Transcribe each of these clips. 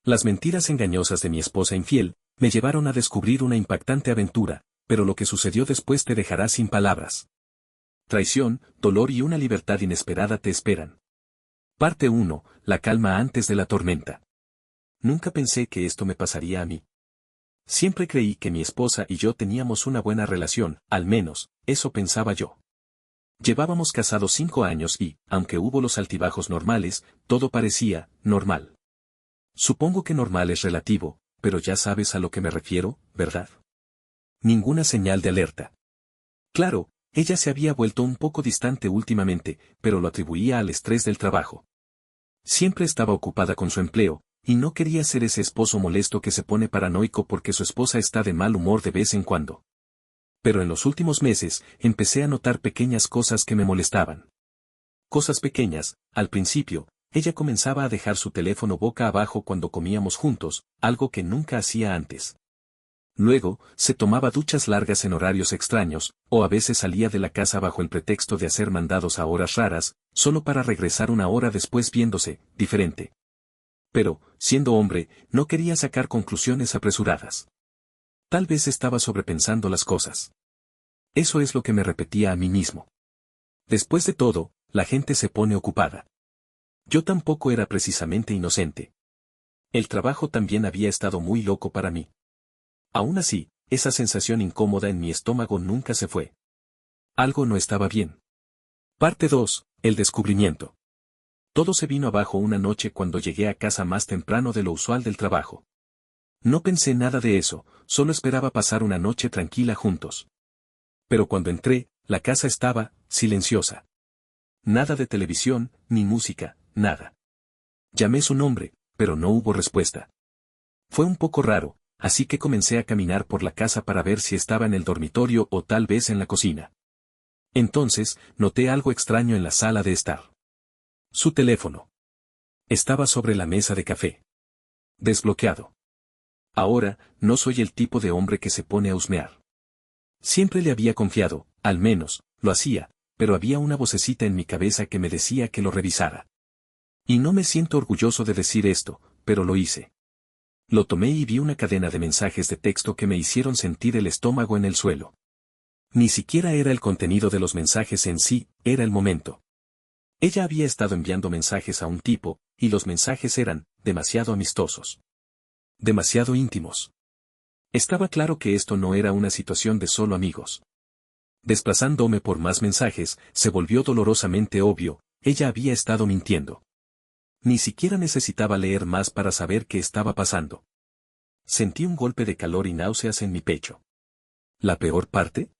Las mentiras engañosas de mi esposa infiel me llevaron a descubrir una impactante aventura, pero lo que sucedió después te dejará sin palabras. Traición, dolor y una libertad inesperada te esperan. Parte 1. La calma antes de la tormenta. Nunca pensé que esto me pasaría a mí. Siempre creí que mi esposa y yo teníamos una buena relación, al menos, eso pensaba yo. Llevábamos casados 5 años y, aunque hubo los altibajos normales, todo parecía normal. Supongo que normal es relativo, pero ya sabes a lo que me refiero, ¿verdad? Ninguna señal de alerta. Claro, ella se había vuelto un poco distante últimamente, pero lo atribuía al estrés del trabajo. Siempre estaba ocupada con su empleo, y no quería ser ese esposo molesto que se pone paranoico porque su esposa está de mal humor de vez en cuando. Pero en los últimos meses, empecé a notar pequeñas cosas que me molestaban. Cosas pequeñas, al principio, ella comenzaba a dejar su teléfono boca abajo cuando comíamos juntos, algo que nunca hacía antes. Luego, se tomaba duchas largas en horarios extraños, o a veces salía de la casa bajo el pretexto de hacer mandados a horas raras, solo para regresar una hora después viéndose, diferente. Pero, siendo hombre, no quería sacar conclusiones apresuradas. Tal vez estaba sobrepensando las cosas. Eso es lo que me repetía a mí mismo. Después de todo, la gente se pone ocupada. Yo tampoco era precisamente inocente. El trabajo también había estado muy loco para mí. Aún así, esa sensación incómoda en mi estómago nunca se fue. Algo no estaba bien. Parte 2. El descubrimiento. Todo se vino abajo una noche cuando llegué a casa más temprano de lo usual del trabajo. No pensé nada de eso, solo esperaba pasar una noche tranquila juntos. Pero cuando entré, la casa estaba silenciosa. Nada de televisión, ni música, nada. Llamé su nombre, pero no hubo respuesta. Fue un poco raro, así que comencé a caminar por la casa para ver si estaba en el dormitorio o tal vez en la cocina. Entonces, noté algo extraño en la sala de estar. Su teléfono. Estaba sobre la mesa de café. Desbloqueado. Ahora, no soy el tipo de hombre que se pone a husmear. Siempre le había confiado, al menos, lo hacía, pero había una vocecita en mi cabeza que me decía que lo revisara. Y no me siento orgulloso de decir esto, pero lo hice. Lo tomé y vi una cadena de mensajes de texto que me hicieron sentir el estómago en el suelo. Ni siquiera era el contenido de los mensajes en sí, era el momento. Ella había estado enviando mensajes a un tipo, y los mensajes eran demasiado amistosos. Demasiado íntimos. Estaba claro que esto no era una situación de solo amigos. Desplazándome por más mensajes, se volvió dolorosamente obvio, ella había estado mintiendo. Ni siquiera necesitaba leer más para saber qué estaba pasando. Sentí un golpe de calor y náuseas en mi pecho. ¿La peor parte?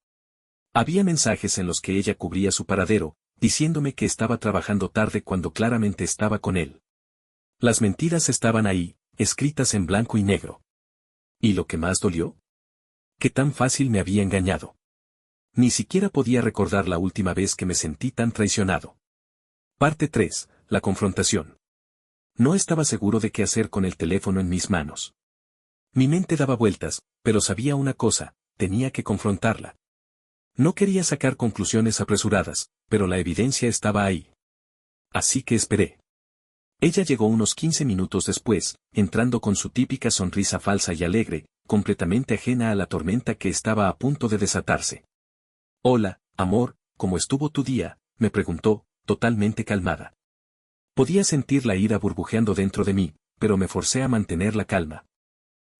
Había mensajes en los que ella cubría su paradero, diciéndome que estaba trabajando tarde cuando claramente estaba con él. Las mentiras estaban ahí, escritas en blanco y negro. ¿Y lo que más dolió? ¿Qué tan fácil me había engañado? Ni siquiera podía recordar la última vez que me sentí tan traicionado. Parte 3. La confrontación. No estaba seguro de qué hacer con el teléfono en mis manos. Mi mente daba vueltas, pero sabía una cosa, tenía que confrontarla. No quería sacar conclusiones apresuradas, pero la evidencia estaba ahí. Así que esperé. Ella llegó unos 15 minutos después, entrando con su típica sonrisa falsa y alegre, completamente ajena a la tormenta que estaba a punto de desatarse. «Hola, amor, ¿cómo estuvo tu día?», me preguntó, totalmente calmada. Podía sentir la ira burbujeando dentro de mí, pero me forcé a mantener la calma.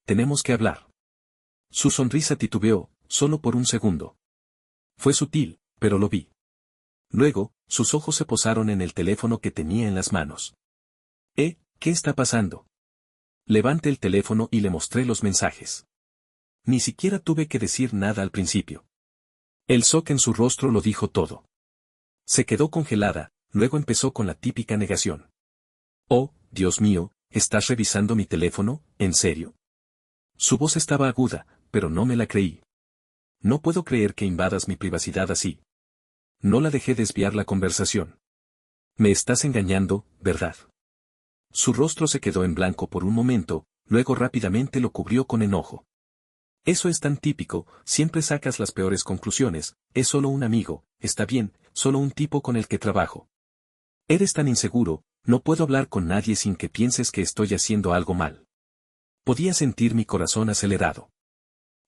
«Tenemos que hablar». Su sonrisa titubeó, solo por un segundo. Fue sutil, pero lo vi. Luego, sus ojos se posaron en el teléfono que tenía en las manos. ¿Qué está pasando? Levanté el teléfono y le mostré los mensajes. Ni siquiera tuve que decir nada al principio. El shock en su rostro lo dijo todo. Se quedó congelada, luego empezó con la típica negación. «Oh, Dios mío, ¿estás revisando mi teléfono? ¿En serio?». Su voz estaba aguda, pero no me la creí. «No puedo creer que invadas mi privacidad así». No la dejé desviar la conversación. «Me estás engañando, ¿verdad?». Su rostro se quedó en blanco por un momento, luego rápidamente lo cubrió con enojo. «Eso es tan típico, siempre sacas las peores conclusiones, es solo un amigo, está bien, solo un tipo con el que trabajo. Eres tan inseguro, no puedo hablar con nadie sin que pienses que estoy haciendo algo mal». Podía sentir mi corazón acelerado.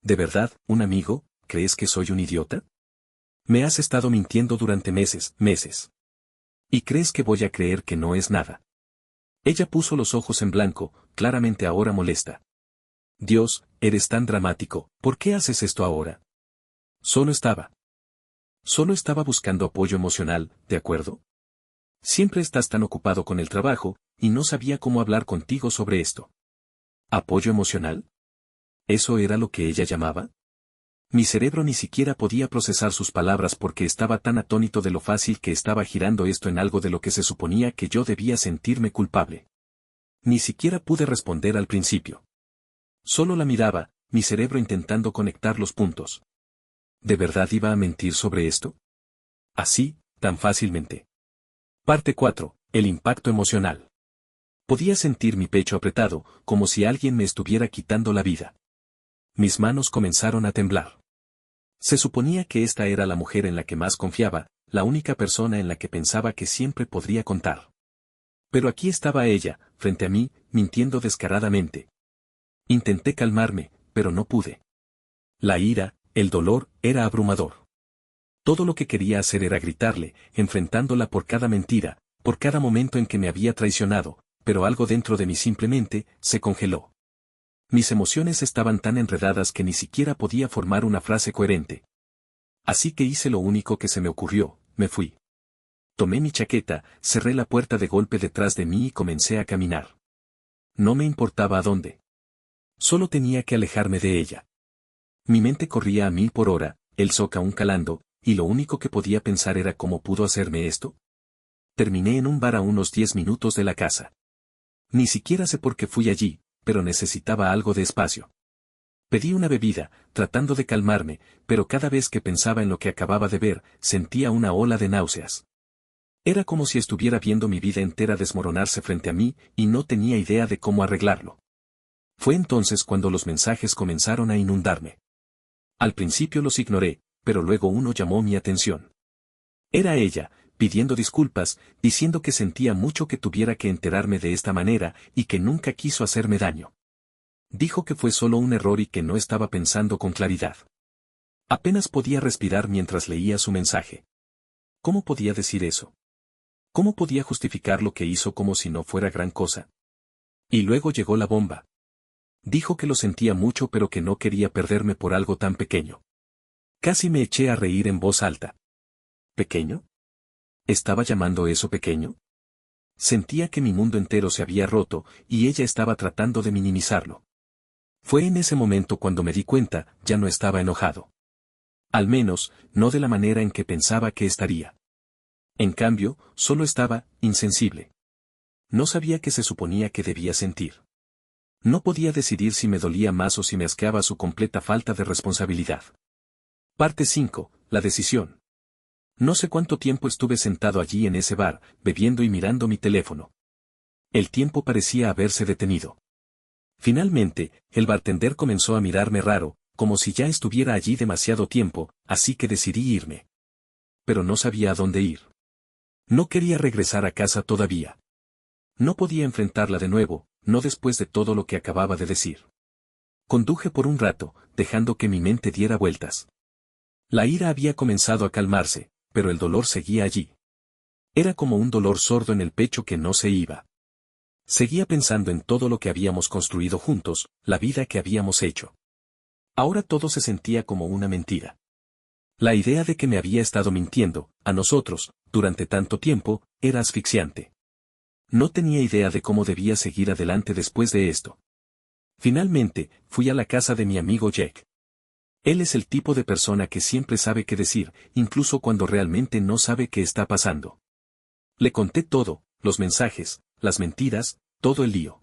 ¿De verdad, un amigo, crees que soy un idiota? Me has estado mintiendo durante meses, meses. ¿Y crees que voy a creer que no es nada? Ella puso los ojos en blanco, claramente ahora molesta. Dios, eres tan dramático, ¿por qué haces esto ahora? Solo estaba buscando apoyo emocional, ¿de acuerdo? Siempre estás tan ocupado con el trabajo, y no sabía cómo hablar contigo sobre esto. ¿Apoyo emocional? ¿Eso era lo que ella llamaba? Mi cerebro ni siquiera podía procesar sus palabras porque estaba tan atónito de lo fácil que estaba girando esto en algo de lo que se suponía que yo debía sentirme culpable. Ni siquiera pude responder al principio. Solo la miraba, mi cerebro intentando conectar los puntos. ¿De verdad iba a mentir sobre esto? Así, tan fácilmente. Parte 4. El impacto emocional. Podía sentir mi pecho apretado, como si alguien me estuviera quitando la vida. Mis manos comenzaron a temblar. Se suponía que esta era la mujer en la que más confiaba, la única persona en la que pensaba que siempre podría contar. Pero aquí estaba ella, frente a mí, mintiendo descaradamente. Intenté calmarme, pero no pude. La ira, el dolor, era abrumador. Todo lo que quería hacer era gritarle, enfrentándola por cada mentira, por cada momento en que me había traicionado, pero algo dentro de mí simplemente se congeló. Mis emociones estaban tan enredadas que ni siquiera podía formar una frase coherente. Así que hice lo único que se me ocurrió, me fui. Tomé mi chaqueta, cerré la puerta de golpe detrás de mí y comencé a caminar. No me importaba a dónde. Solo tenía que alejarme de ella. Mi mente corría a 1000 por hora, el soca aún calando, y lo único que podía pensar era cómo pudo hacerme esto. Terminé en un bar a unos 10 minutos de la casa. Ni siquiera sé por qué fui allí, pero necesitaba algo de espacio. Pedí una bebida, tratando de calmarme, pero cada vez que pensaba en lo que acababa de ver, sentía una ola de náuseas. Era como si estuviera viendo mi vida entera desmoronarse frente a mí, y no tenía idea de cómo arreglarlo. Fue entonces cuando los mensajes comenzaron a inundarme. Al principio los ignoré, pero luego uno llamó mi atención. Era ella, pidiendo disculpas, diciendo que sentía mucho que tuviera que enterarme de esta manera, y que nunca quiso hacerme daño. Dijo que fue solo un error y que no estaba pensando con claridad. Apenas podía respirar mientras leía su mensaje. ¿Cómo podía decir eso? ¿Cómo podía justificar lo que hizo como si no fuera gran cosa? Y luego llegó la bomba. Dijo que lo sentía mucho pero que no quería perderme por algo tan pequeño. Casi me eché a reír en voz alta. ¿Pequeño? ¿Estaba llamando eso pequeño? Sentía que mi mundo entero se había roto, y ella estaba tratando de minimizarlo. Fue en ese momento cuando me di cuenta, ya no estaba enojado. Al menos, no de la manera en que pensaba que estaría. En cambio, solo estaba, insensible. No sabía qué se suponía que debía sentir. No podía decidir si me dolía más o si me asqueaba su completa falta de responsabilidad. Parte 5. La decisión. No sé cuánto tiempo estuve sentado allí en ese bar, bebiendo y mirando mi teléfono. El tiempo parecía haberse detenido. Finalmente, el bartender comenzó a mirarme raro, como si ya estuviera allí demasiado tiempo, así que decidí irme. Pero no sabía a dónde ir. No quería regresar a casa todavía. No podía enfrentarla de nuevo, no después de todo lo que acababa de decir. Conduje por un rato, dejando que mi mente diera vueltas. La ira había comenzado a calmarse, pero el dolor seguía allí. Era como un dolor sordo en el pecho que no se iba. Seguía pensando en todo lo que habíamos construido juntos, la vida que habíamos hecho. Ahora todo se sentía como una mentira. La idea de que me había estado mintiendo, a nosotros, durante tanto tiempo, era asfixiante. No tenía idea de cómo debía seguir adelante después de esto. Finalmente, fui a la casa de mi amigo Jack. Él es el tipo de persona que siempre sabe qué decir, incluso cuando realmente no sabe qué está pasando. Le conté todo, los mensajes, las mentiras, todo el lío.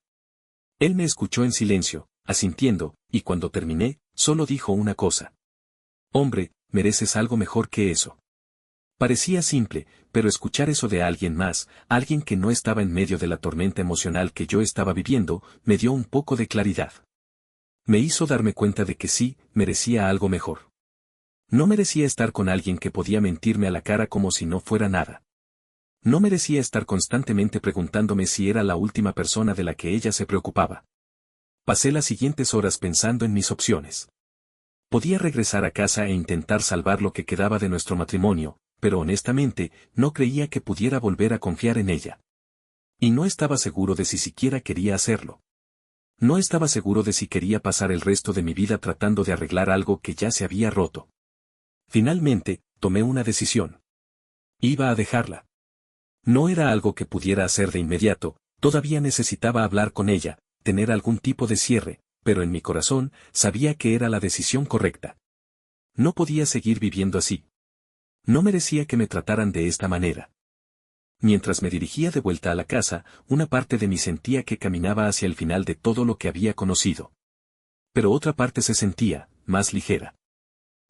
Él me escuchó en silencio, asintiendo, y cuando terminé, solo dijo una cosa. Hombre, mereces algo mejor que eso. Parecía simple, pero escuchar eso de alguien más, alguien que no estaba en medio de la tormenta emocional que yo estaba viviendo, me dio un poco de claridad. Me hizo darme cuenta de que sí, merecía algo mejor. No merecía estar con alguien que podía mentirme a la cara como si no fuera nada. No merecía estar constantemente preguntándome si era la última persona de la que ella se preocupaba. Pasé las siguientes horas pensando en mis opciones. Podía regresar a casa e intentar salvar lo que quedaba de nuestro matrimonio, pero honestamente, no creía que pudiera volver a confiar en ella. Y no estaba seguro de si siquiera quería hacerlo. No estaba seguro de si quería pasar el resto de mi vida tratando de arreglar algo que ya se había roto. Finalmente, tomé una decisión. Iba a dejarla. No era algo que pudiera hacer de inmediato, todavía necesitaba hablar con ella, tener algún tipo de cierre, pero en mi corazón, sabía que era la decisión correcta. No podía seguir viviendo así. No merecía que me trataran de esta manera. Mientras me dirigía de vuelta a la casa, una parte de mí sentía que caminaba hacia el final de todo lo que había conocido. Pero otra parte se sentía, más ligera.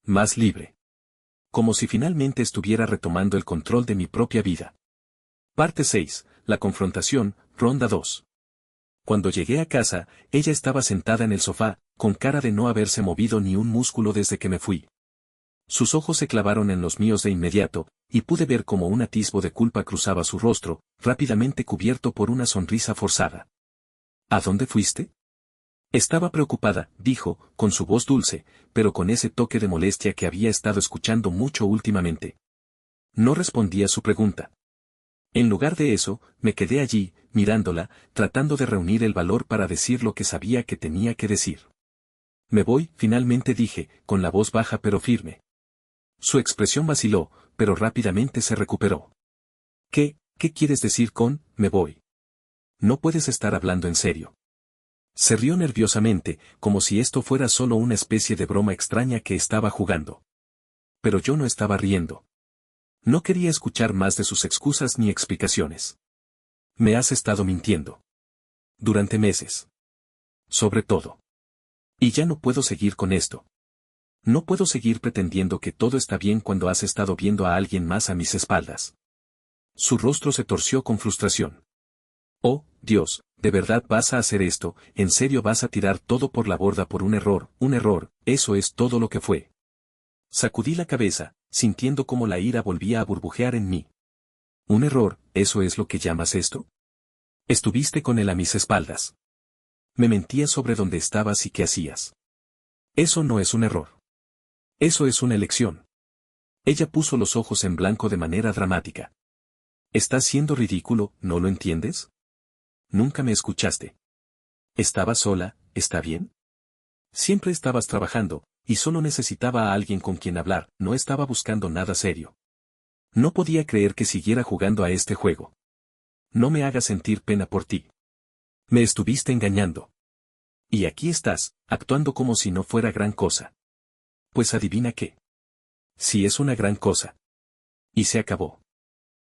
Más libre. Como si finalmente estuviera retomando el control de mi propia vida. Parte 6. La confrontación, ronda 2. Cuando llegué a casa, ella estaba sentada en el sofá, con cara de no haberse movido ni un músculo desde que me fui. Sus ojos se clavaron en los míos de inmediato, y pude ver cómo un atisbo de culpa cruzaba su rostro, rápidamente cubierto por una sonrisa forzada. ¿A dónde fuiste? Estaba preocupada, dijo, con su voz dulce, pero con ese toque de molestia que había estado escuchando mucho últimamente. No respondí a su pregunta. En lugar de eso, me quedé allí, mirándola, tratando de reunir el valor para decir lo que sabía que tenía que decir. Me voy, finalmente dije, con la voz baja pero firme. Su expresión vaciló, pero rápidamente se recuperó. ¿Qué quieres decir con, me voy? No puedes estar hablando en serio. Se rió nerviosamente, como si esto fuera solo una especie de broma extraña que estaba jugando. Pero yo no estaba riendo. No quería escuchar más de sus excusas ni explicaciones. Me has estado mintiendo. Durante meses. Sobre todo. Y ya no puedo seguir con esto. No puedo seguir pretendiendo que todo está bien cuando has estado viendo a alguien más a mis espaldas. Su rostro se torció con frustración. Oh, Dios, ¿de verdad vas a hacer esto? ¿En serio vas a tirar todo por la borda por un error? Eso es todo lo que fue. Sacudí la cabeza, sintiendo cómo la ira volvía a burbujear en mí. ¿Un error, eso es lo que llamas esto? Estuviste con él a mis espaldas. Me mentías sobre dónde estabas y qué hacías. Eso no es un error. Eso es una elección. Ella puso los ojos en blanco de manera dramática. Estás siendo ridículo, ¿no lo entiendes? Nunca me escuchaste. Estaba sola, ¿está bien? Siempre estabas trabajando, y solo necesitaba a alguien con quien hablar, no estaba buscando nada serio. No podía creer que siguiera jugando a este juego. No me hagas sentir pena por ti. Me estuviste engañando. Y aquí estás, actuando como si no fuera gran cosa. Pues adivina qué. Sí es una gran cosa. Y se acabó.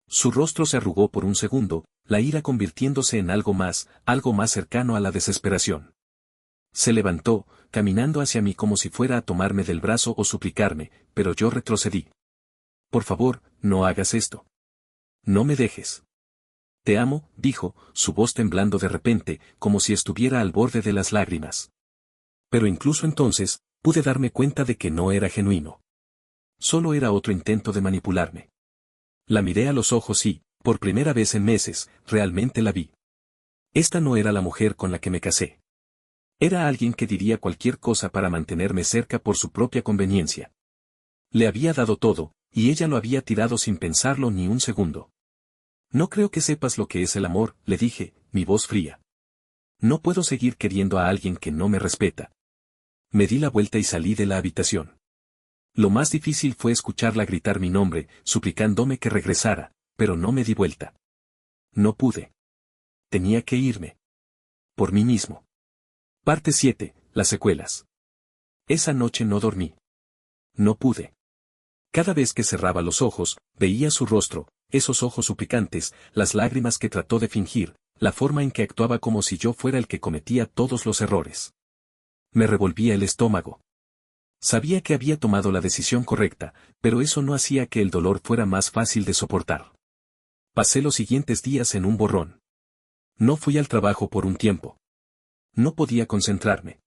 Su rostro se arrugó por un segundo, la ira convirtiéndose en algo más cercano a la desesperación. Se levantó, caminando hacia mí como si fuera a tomarme del brazo o suplicarme, pero yo retrocedí. Por favor, no hagas esto. No me dejes. Te amo, dijo, su voz temblando de repente, como si estuviera al borde de las lágrimas. Pero incluso entonces, pude darme cuenta de que no era genuino. Solo era otro intento de manipularme. La miré a los ojos y, por primera vez en meses, realmente la vi. Esta no era la mujer con la que me casé. Era alguien que diría cualquier cosa para mantenerme cerca por su propia conveniencia. Le había dado todo, y ella lo había tirado sin pensarlo ni un segundo. No creo que sepas lo que es el amor, le dije, mi voz fría. No puedo seguir queriendo a alguien que no me respeta. Me di la vuelta y salí de la habitación. Lo más difícil fue escucharla gritar mi nombre, suplicándome que regresara, pero no me di vuelta. No pude. Tenía que irme. Por mí mismo. Parte 7. Las secuelas. Esa noche no dormí. No pude. Cada vez que cerraba los ojos, veía su rostro, esos ojos suplicantes, las lágrimas que trató de fingir, la forma en que actuaba como si yo fuera el que cometía todos los errores. Me revolvía el estómago. Sabía que había tomado la decisión correcta, pero eso no hacía que el dolor fuera más fácil de soportar. Pasé los siguientes días en un borrón. No fui al trabajo por un tiempo. No podía concentrarme.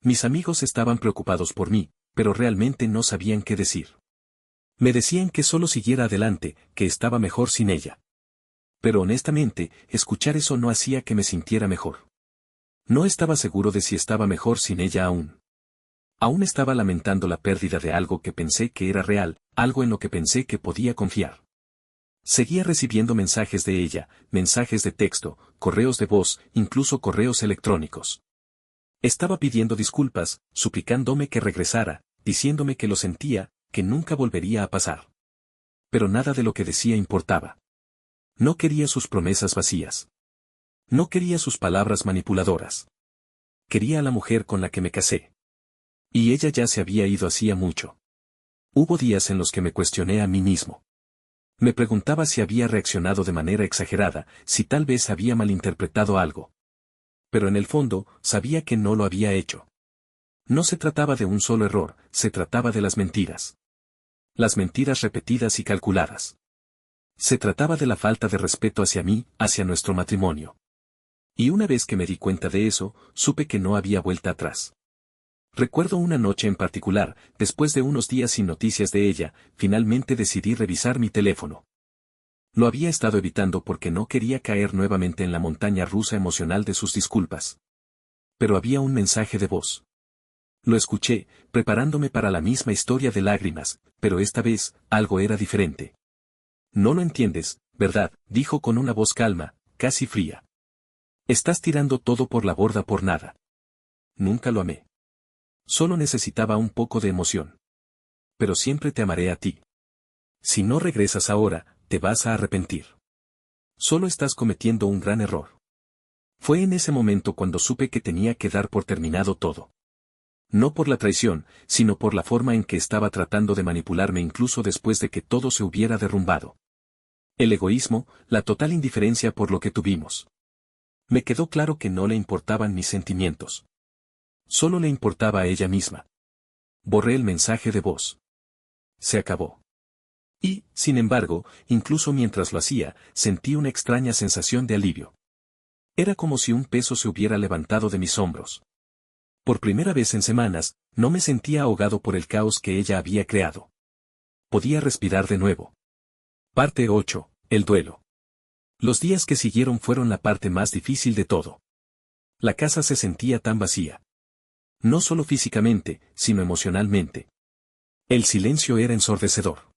Mis amigos estaban preocupados por mí, pero realmente no sabían qué decir. Me decían que solo siguiera adelante, que estaba mejor sin ella. Pero honestamente, escuchar eso no hacía que me sintiera mejor. No estaba seguro de si estaba mejor sin ella aún. Aún estaba lamentando la pérdida de algo que pensé que era real, algo en lo que pensé que podía confiar. Seguía recibiendo mensajes de ella, mensajes de texto, correos de voz, incluso correos electrónicos. Estaba pidiendo disculpas, suplicándome que regresara, diciéndome que lo sentía, que nunca volvería a pasar. Pero nada de lo que decía importaba. No quería sus promesas vacías. No quería sus palabras manipuladoras. Quería a la mujer con la que me casé. Y ella ya se había ido hacía mucho. Hubo días en los que me cuestioné a mí mismo. Me preguntaba si había reaccionado de manera exagerada, si tal vez había malinterpretado algo. Pero en el fondo, sabía que no lo había hecho. No se trataba de un solo error, se trataba de las mentiras. Las mentiras repetidas y calculadas. Se trataba de la falta de respeto hacia mí, hacia nuestro matrimonio. Y una vez que me di cuenta de eso, supe que no había vuelta atrás. Recuerdo una noche en particular, después de unos días sin noticias de ella, finalmente decidí revisar mi teléfono. Lo había estado evitando porque no quería caer nuevamente en la montaña rusa emocional de sus disculpas. Pero había un mensaje de voz. Lo escuché, preparándome para la misma historia de lágrimas, pero esta vez, algo era diferente. No lo entiendes, ¿verdad?, dijo con una voz calma, casi fría. Estás tirando todo por la borda por nada. Nunca lo amé. Solo necesitaba un poco de emoción. Pero siempre te amaré a ti. Si no regresas ahora, te vas a arrepentir. Solo estás cometiendo un gran error. Fue en ese momento cuando supe que tenía que dar por terminado todo. No por la traición, sino por la forma en que estaba tratando de manipularme incluso después de que todo se hubiera derrumbado. El egoísmo, la total indiferencia por lo que tuvimos. Me quedó claro que no le importaban mis sentimientos. Solo le importaba a ella misma. Borré el mensaje de voz. Se acabó. Y, sin embargo, incluso mientras lo hacía, sentí una extraña sensación de alivio. Era como si un peso se hubiera levantado de mis hombros. Por primera vez en semanas, no me sentía ahogado por el caos que ella había creado. Podía respirar de nuevo. Parte 8. El duelo. Los días que siguieron fueron la parte más difícil de todo. La casa se sentía tan vacía. No solo físicamente, sino emocionalmente. El silencio era ensordecedor.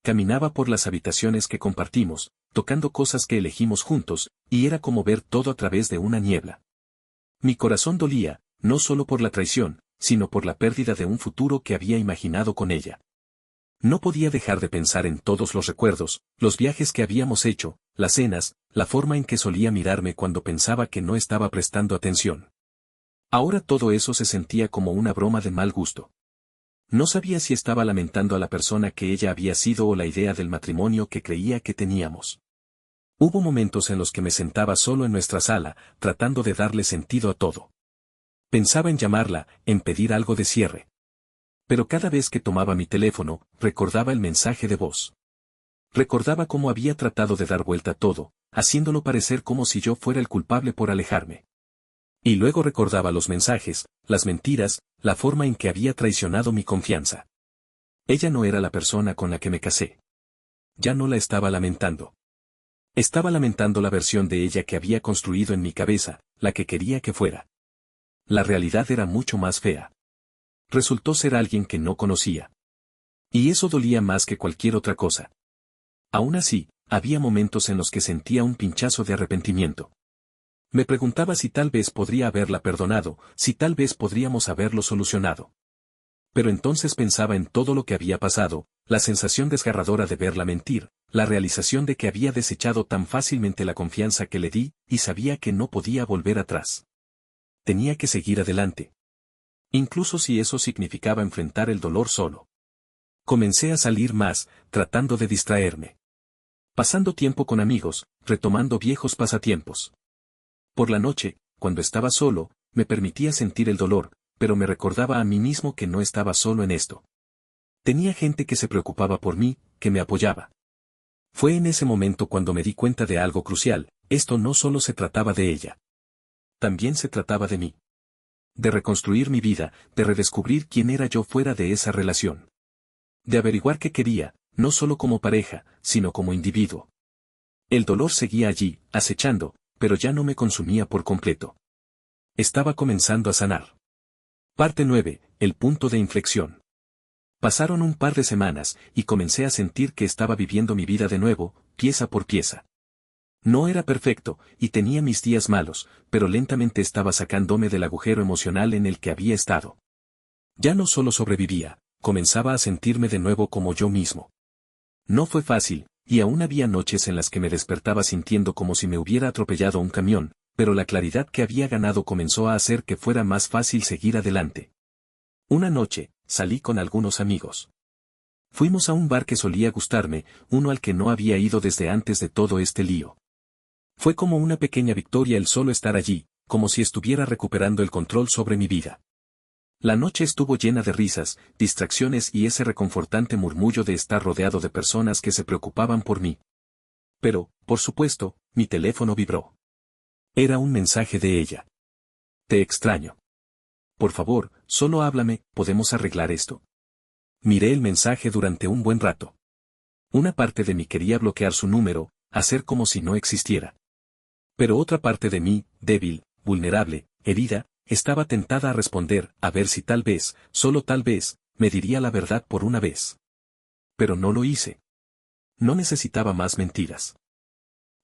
Caminaba por las habitaciones que compartimos, tocando cosas que elegimos juntos, y era como ver todo a través de una niebla. Mi corazón dolía, no solo por la traición, sino por la pérdida de un futuro que había imaginado con ella. No podía dejar de pensar en todos los recuerdos, los viajes que habíamos hecho, las cenas, la forma en que solía mirarme cuando pensaba que no estaba prestando atención. Ahora todo eso se sentía como una broma de mal gusto. No sabía si estaba lamentando a la persona que ella había sido o la idea del matrimonio que creía que teníamos. Hubo momentos en los que me sentaba solo en nuestra sala, tratando de darle sentido a todo. Pensaba en llamarla, en pedir algo de cierre. Pero cada vez que tomaba mi teléfono, recordaba el mensaje de voz. Recordaba cómo había tratado de dar vuelta a todo, haciéndolo parecer como si yo fuera el culpable por alejarme. Y luego recordaba los mensajes, las mentiras, la forma en que había traicionado mi confianza. Ella no era la persona con la que me casé. Ya no la estaba lamentando. Estaba lamentando la versión de ella que había construido en mi cabeza, la que quería que fuera. La realidad era mucho más fea. Resultó ser alguien que no conocía. Y eso dolía más que cualquier otra cosa. Aún así, había momentos en los que sentía un pinchazo de arrepentimiento. Me preguntaba si tal vez podría haberla perdonado, si tal vez podríamos haberlo solucionado. Pero entonces pensaba en todo lo que había pasado, la sensación desgarradora de verla mentir, la realización de que había desechado tan fácilmente la confianza que le di, y sabía que no podía volver atrás. Tenía que seguir adelante. Incluso si eso significaba enfrentar el dolor solo. Comencé a salir más, tratando de distraerme. Pasando tiempo con amigos, retomando viejos pasatiempos. Por la noche, cuando estaba solo, me permitía sentir el dolor, pero me recordaba a mí mismo que no estaba solo en esto. Tenía gente que se preocupaba por mí, que me apoyaba. Fue en ese momento cuando me di cuenta de algo crucial, esto no solo se trataba de ella. También se trataba de mí. De reconstruir mi vida, de redescubrir quién era yo fuera de esa relación. De averiguar qué quería, no solo como pareja, sino como individuo. El dolor seguía allí, acechando, pero ya no me consumía por completo. Estaba comenzando a sanar. Parte 9. El punto de inflexión. Pasaron un par de semanas, y comencé a sentir que estaba viviendo mi vida de nuevo, pieza por pieza. No era perfecto, y tenía mis días malos, pero lentamente estaba sacándome del agujero emocional en el que había estado. Ya no solo sobrevivía, comenzaba a sentirme de nuevo como yo mismo. No fue fácil, y aún había noches en las que me despertaba sintiendo como si me hubiera atropellado un camión, pero la claridad que había ganado comenzó a hacer que fuera más fácil seguir adelante. Una noche, salí con algunos amigos. Fuimos a un bar que solía gustarme, uno al que no había ido desde antes de todo este lío. Fue como una pequeña victoria el solo estar allí, como si estuviera recuperando el control sobre mi vida. La noche estuvo llena de risas, distracciones y ese reconfortante murmullo de estar rodeado de personas que se preocupaban por mí. Pero, por supuesto, mi teléfono vibró. Era un mensaje de ella. Te extraño. Por favor, solo háblame, ¿podemos arreglar esto? Miré el mensaje durante un buen rato. Una parte de mí quería bloquear su número, hacer como si no existiera. Pero otra parte de mí, débil, vulnerable, herida, estaba tentada a responder, a ver si tal vez, solo tal vez, me diría la verdad por una vez. Pero no lo hice. No necesitaba más mentiras.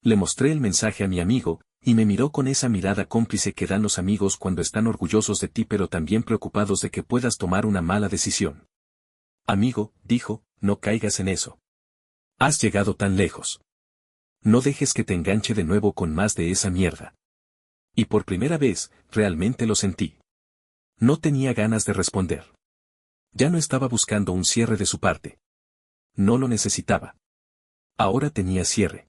Le mostré el mensaje a mi amigo, y me miró con esa mirada cómplice que dan los amigos cuando están orgullosos de ti pero también preocupados de que puedas tomar una mala decisión. Amigo, dijo, no caigas en eso. Has llegado tan lejos. No dejes que te enganche de nuevo con más de esa mierda. Y por primera vez, realmente lo sentí. No tenía ganas de responder. Ya no estaba buscando un cierre de su parte. No lo necesitaba. Ahora tenía cierre.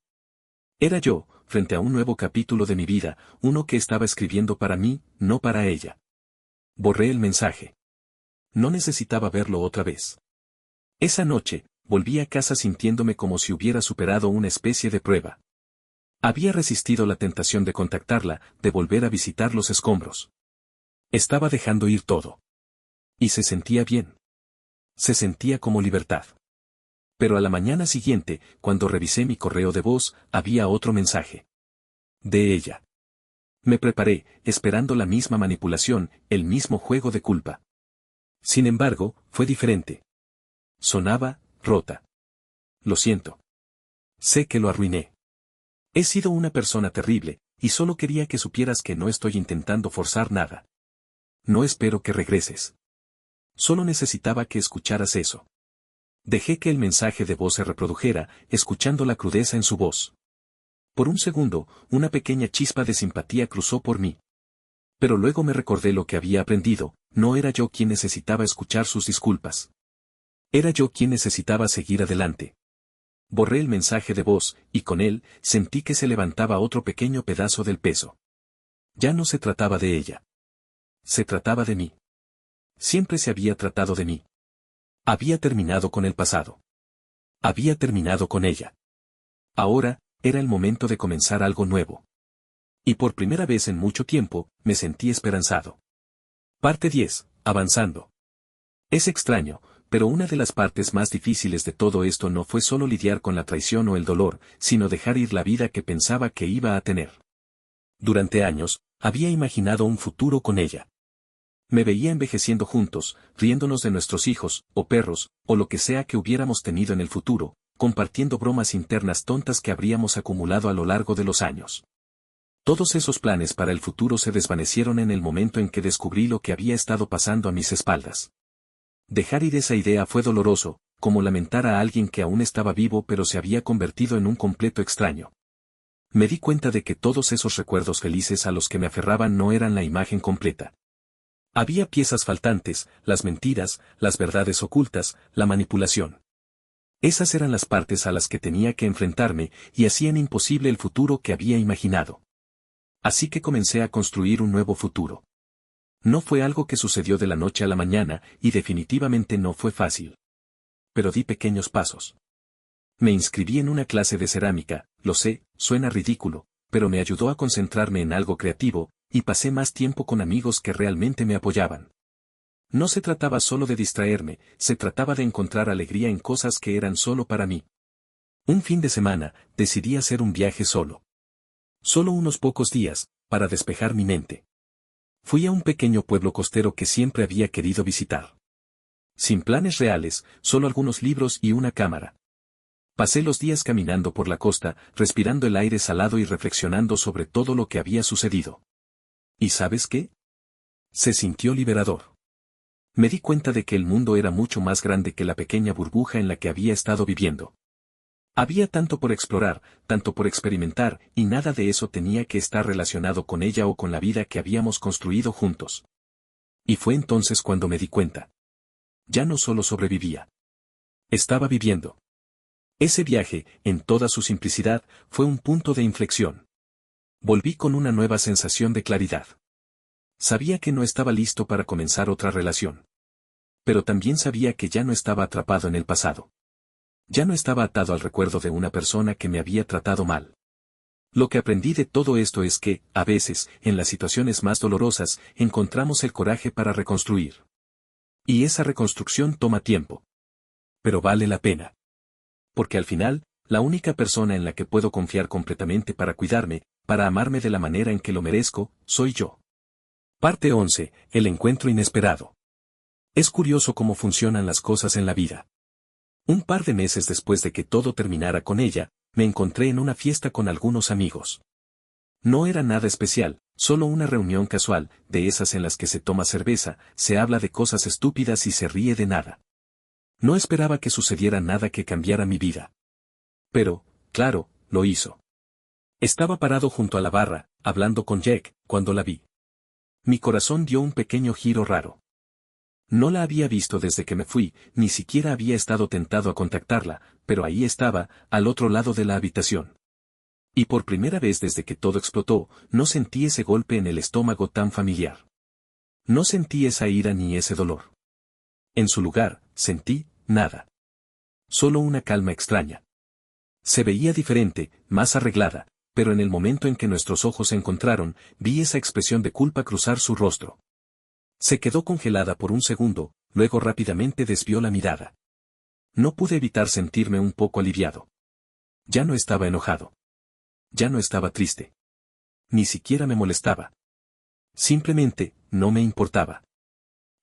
Era yo, frente a un nuevo capítulo de mi vida, uno que estaba escribiendo para mí, no para ella. Borré el mensaje. No necesitaba verlo otra vez. Esa noche, volví a casa sintiéndome como si hubiera superado una especie de prueba. Había resistido la tentación de contactarla, de volver a visitar los escombros. Estaba dejando ir todo. Y se sentía bien. Se sentía como libertad. Pero a la mañana siguiente, cuando revisé mi correo de voz, había otro mensaje. De ella. Me preparé, esperando la misma manipulación, el mismo juego de culpa. Sin embargo, fue diferente. Sonaba, rota. Lo siento. Sé que lo arruiné. He sido una persona terrible, y solo quería que supieras que no estoy intentando forzar nada. No espero que regreses. Solo necesitaba que escucharas eso. Dejé que el mensaje de voz se reprodujera, escuchando la crudeza en su voz. Por un segundo, una pequeña chispa de simpatía cruzó por mí. Pero luego me recordé lo que había aprendido, no era yo quien necesitaba escuchar sus disculpas. Era yo quien necesitaba seguir adelante. Borré el mensaje de voz, y con él, sentí que se levantaba otro pequeño pedazo del peso. Ya no se trataba de ella. Se trataba de mí. Siempre se había tratado de mí. Había terminado con el pasado. Había terminado con ella. Ahora, era el momento de comenzar algo nuevo. Y por primera vez en mucho tiempo, me sentí esperanzado. Parte 10. Avanzando. Es extraño, pero una de las partes más difíciles de todo esto no fue solo lidiar con la traición o el dolor, sino dejar ir la vida que pensaba que iba a tener. Durante años, había imaginado un futuro con ella. Me veía envejeciendo juntos, riéndonos de nuestros hijos, o perros, o lo que sea que hubiéramos tenido en el futuro, compartiendo bromas internas tontas que habríamos acumulado a lo largo de los años. Todos esos planes para el futuro se desvanecieron en el momento en que descubrí lo que había estado pasando a mis espaldas. Dejar ir esa idea fue doloroso, como lamentar a alguien que aún estaba vivo pero se había convertido en un completo extraño. Me di cuenta de que todos esos recuerdos felices a los que me aferraban no eran la imagen completa. Había piezas faltantes, las mentiras, las verdades ocultas, la manipulación. Esas eran las partes a las que tenía que enfrentarme y hacían imposible el futuro que había imaginado. Así que comencé a construir un nuevo futuro. No fue algo que sucedió de la noche a la mañana, y definitivamente no fue fácil. Pero di pequeños pasos. Me inscribí en una clase de cerámica, lo sé, suena ridículo, pero me ayudó a concentrarme en algo creativo, y pasé más tiempo con amigos que realmente me apoyaban. No se trataba solo de distraerme, se trataba de encontrar alegría en cosas que eran solo para mí. Un fin de semana, decidí hacer un viaje solo. Solo unos pocos días, para despejar mi mente. Fui a un pequeño pueblo costero que siempre había querido visitar. Sin planes reales, solo algunos libros y una cámara. Pasé los días caminando por la costa, respirando el aire salado y reflexionando sobre todo lo que había sucedido. ¿Y sabes qué? Se sintió liberador. Me di cuenta de que el mundo era mucho más grande que la pequeña burbuja en la que había estado viviendo. Había tanto por explorar, tanto por experimentar, y nada de eso tenía que estar relacionado con ella o con la vida que habíamos construido juntos. Y fue entonces cuando me di cuenta. Ya no solo sobrevivía. Estaba viviendo. Ese viaje, en toda su simplicidad, fue un punto de inflexión. Volví con una nueva sensación de claridad. Sabía que no estaba listo para comenzar otra relación. Pero también sabía que ya no estaba atrapado en el pasado. Ya no estaba atado al recuerdo de una persona que me había tratado mal. Lo que aprendí de todo esto es que, a veces, en las situaciones más dolorosas, encontramos el coraje para reconstruir. Y esa reconstrucción toma tiempo. Pero vale la pena. Porque al final, la única persona en la que puedo confiar completamente para cuidarme, para amarme de la manera en que lo merezco, soy yo. Parte 11. El encuentro inesperado. Es curioso cómo funcionan las cosas en la vida. Un par de meses después de que todo terminara con ella, me encontré en una fiesta con algunos amigos. No era nada especial, solo una reunión casual, de esas en las que se toma cerveza, se habla de cosas estúpidas y se ríe de nada. No esperaba que sucediera nada que cambiara mi vida. Pero, claro, lo hizo. Estaba parado junto a la barra, hablando con Jack, cuando la vi. Mi corazón dio un pequeño giro raro. No la había visto desde que me fui, ni siquiera había estado tentado a contactarla, pero ahí estaba, al otro lado de la habitación. Y por primera vez desde que todo explotó, no sentí ese golpe en el estómago tan familiar. No sentí esa ira ni ese dolor. En su lugar, sentí, nada. Solo una calma extraña. Se veía diferente, más arreglada, pero en el momento en que nuestros ojos se encontraron, vi esa expresión de culpa cruzar su rostro. Se quedó congelada por un segundo, luego rápidamente desvió la mirada. No pude evitar sentirme un poco aliviado. Ya no estaba enojado. Ya no estaba triste. Ni siquiera me molestaba. Simplemente, no me importaba.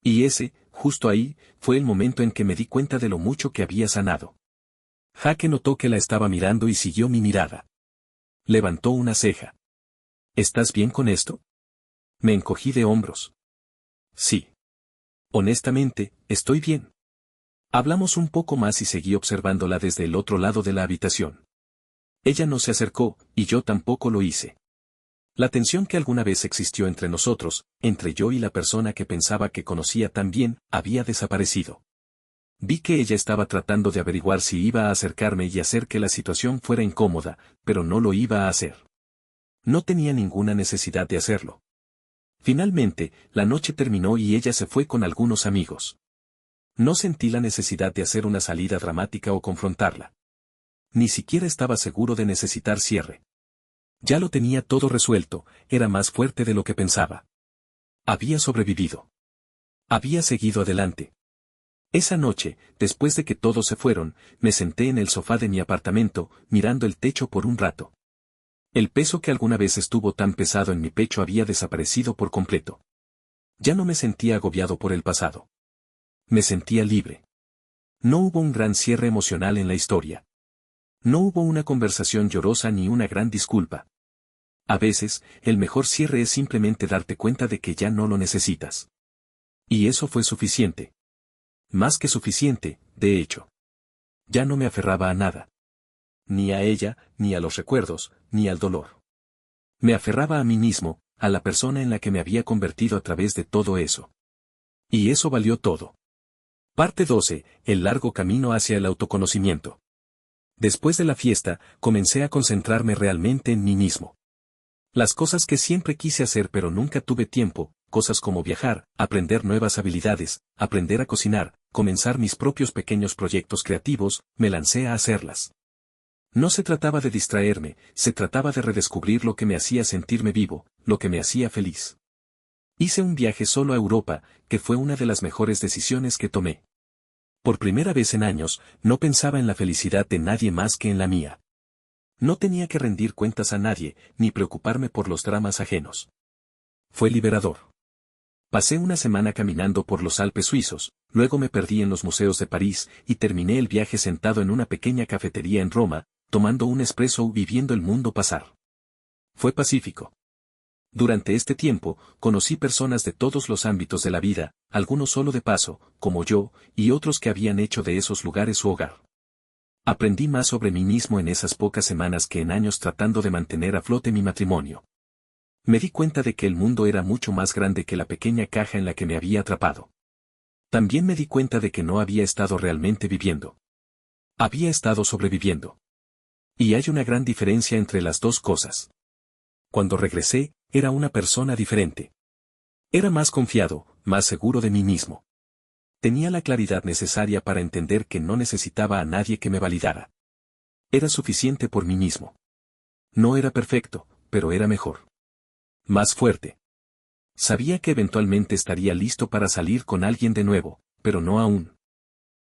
Y ese, justo ahí, fue el momento en que me di cuenta de lo mucho que había sanado. Jake notó que la estaba mirando y siguió mi mirada. Levantó una ceja. ¿Estás bien con esto? Me encogí de hombros. Sí. Honestamente, estoy bien. Hablamos un poco más y seguí observándola desde el otro lado de la habitación. Ella no se acercó, y yo tampoco lo hice. La tensión que alguna vez existió entre nosotros, entre yo y la persona que pensaba que conocía tan bien, había desaparecido. Vi que ella estaba tratando de averiguar si iba a acercarme y hacer que la situación fuera incómoda, pero no lo iba a hacer. No tenía ninguna necesidad de hacerlo. Finalmente, la noche terminó y ella se fue con algunos amigos. No sentí la necesidad de hacer una salida dramática o confrontarla. Ni siquiera estaba seguro de necesitar cierre. Ya lo tenía todo resuelto, era más fuerte de lo que pensaba. Había sobrevivido. Había seguido adelante. Esa noche, después de que todos se fueron, me senté en el sofá de mi apartamento, mirando el techo por un rato. El peso que alguna vez estuvo tan pesado en mi pecho había desaparecido por completo. Ya no me sentía agobiado por el pasado. Me sentía libre. No hubo un gran cierre emocional en la historia. No hubo una conversación llorosa ni una gran disculpa. A veces, el mejor cierre es simplemente darte cuenta de que ya no lo necesitas. Y eso fue suficiente. Más que suficiente, de hecho. Ya no me aferraba a nada. Ni a ella, ni a los recuerdos, ni al dolor. Me aferraba a mí mismo, a la persona en la que me había convertido a través de todo eso. Y eso valió todo. Parte 12. El largo camino hacia el autoconocimiento. Después de la fiesta, comencé a concentrarme realmente en mí mismo. Las cosas que siempre quise hacer pero nunca tuve tiempo, cosas como viajar, aprender nuevas habilidades, aprender a cocinar, comenzar mis propios pequeños proyectos creativos, me lancé a hacerlas. No se trataba de distraerme, se trataba de redescubrir lo que me hacía sentirme vivo, lo que me hacía feliz. Hice un viaje solo a Europa, que fue una de las mejores decisiones que tomé. Por primera vez en años, no pensaba en la felicidad de nadie más que en la mía. No tenía que rendir cuentas a nadie, ni preocuparme por los dramas ajenos. Fue liberador. Pasé una semana caminando por los Alpes suizos, luego me perdí en los museos de París y terminé el viaje sentado en una pequeña cafetería en Roma, tomando un espresso y viendo el mundo pasar. Fue pacífico. Durante este tiempo, conocí personas de todos los ámbitos de la vida, algunos solo de paso, como yo, y otros que habían hecho de esos lugares su hogar. Aprendí más sobre mí mismo en esas pocas semanas que en años tratando de mantener a flote mi matrimonio. Me di cuenta de que el mundo era mucho más grande que la pequeña caja en la que me había atrapado. También me di cuenta de que no había estado realmente viviendo. Había estado sobreviviendo. Y hay una gran diferencia entre las dos cosas. Cuando regresé, era una persona diferente. Era más confiado, más seguro de mí mismo. Tenía la claridad necesaria para entender que no necesitaba a nadie que me validara. Era suficiente por mí mismo. No era perfecto, pero era mejor. Más fuerte. Sabía que eventualmente estaría listo para salir con alguien de nuevo, pero no aún.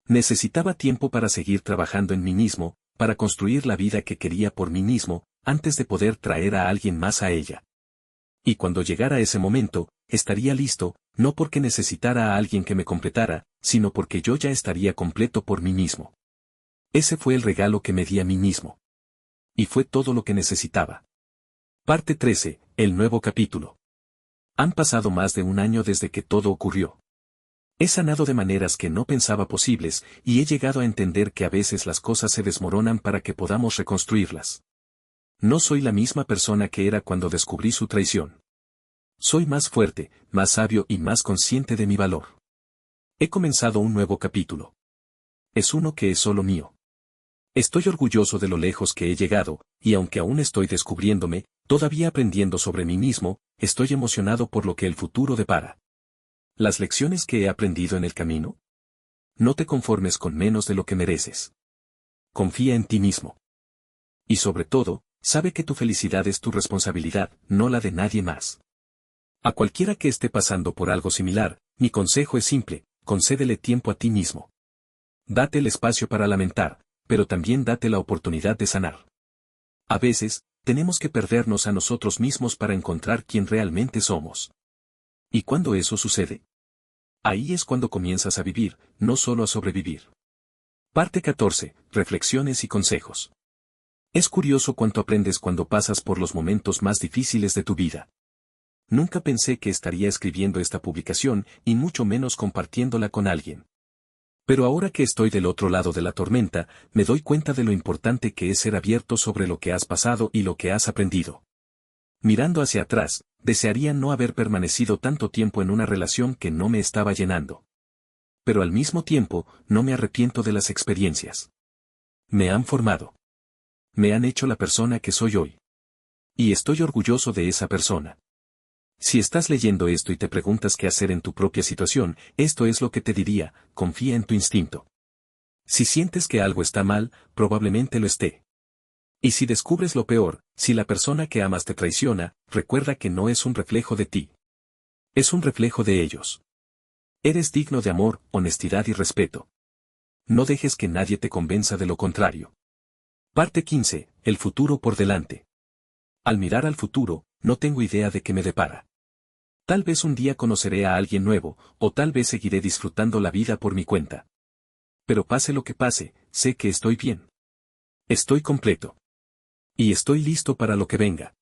Necesitaba tiempo para seguir trabajando en mí mismo, para construir la vida que quería por mí mismo, antes de poder traer a alguien más a ella. Y cuando llegara ese momento, estaría listo, no porque necesitara a alguien que me completara, sino porque yo ya estaría completo por mí mismo. Ese fue el regalo que me di a mí mismo. Y fue todo lo que necesitaba. Parte 13, el nuevo capítulo. Han pasado más de un año desde que todo ocurrió. He sanado de maneras que no pensaba posibles, y he llegado a entender que a veces las cosas se desmoronan para que podamos reconstruirlas. No soy la misma persona que era cuando descubrí su traición. Soy más fuerte, más sabio y más consciente de mi valor. He comenzado un nuevo capítulo. Es uno que es solo mío. Estoy orgulloso de lo lejos que he llegado, y aunque aún estoy descubriéndome, todavía aprendiendo sobre mí mismo, estoy emocionado por lo que el futuro depara. ¿Las lecciones que he aprendido en el camino? No te conformes con menos de lo que mereces. Confía en ti mismo. Y sobre todo, sabe que tu felicidad es tu responsabilidad, no la de nadie más. A cualquiera que esté pasando por algo similar, mi consejo es simple: concédele tiempo a ti mismo. Date el espacio para lamentar, pero también date la oportunidad de sanar. A veces, tenemos que perdernos a nosotros mismos para encontrar quién realmente somos. ¿Y cuando eso sucede? Ahí es cuando comienzas a vivir, no solo a sobrevivir. Parte 14. Reflexiones y consejos. Es curioso cuánto aprendes cuando pasas por los momentos más difíciles de tu vida. Nunca pensé que estaría escribiendo esta publicación, y mucho menos compartiéndola con alguien. Pero ahora que estoy del otro lado de la tormenta, me doy cuenta de lo importante que es ser abierto sobre lo que has pasado y lo que has aprendido. Mirando hacia atrás, desearía no haber permanecido tanto tiempo en una relación que no me estaba llenando. Pero al mismo tiempo, no me arrepiento de las experiencias. Me han formado. Me han hecho la persona que soy hoy. Y estoy orgulloso de esa persona. Si estás leyendo esto y te preguntas qué hacer en tu propia situación, esto es lo que te diría: confía en tu instinto. Si sientes que algo está mal, probablemente lo esté. Y si descubres lo peor, si la persona que amas te traiciona, recuerda que no es un reflejo de ti. Es un reflejo de ellos. Eres digno de amor, honestidad y respeto. No dejes que nadie te convenza de lo contrario. Parte 15. El futuro por delante. Al mirar al futuro, no tengo idea de qué me depara. Tal vez un día conoceré a alguien nuevo, o tal vez seguiré disfrutando la vida por mi cuenta. Pero pase lo que pase, sé que estoy bien. Estoy completo. Y estoy listo para lo que venga.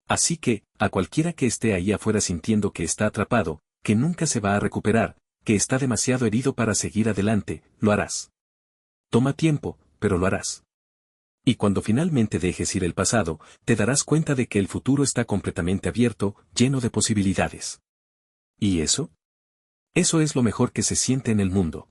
Así que, a cualquiera que esté ahí afuera sintiendo que está atrapado, que nunca se va a recuperar, que está demasiado herido para seguir adelante, lo harás. Toma tiempo, pero lo harás. Y cuando finalmente dejes ir el pasado, te darás cuenta de que el futuro está completamente abierto, lleno de posibilidades. ¿Y eso? Eso es lo mejor que se siente en el mundo.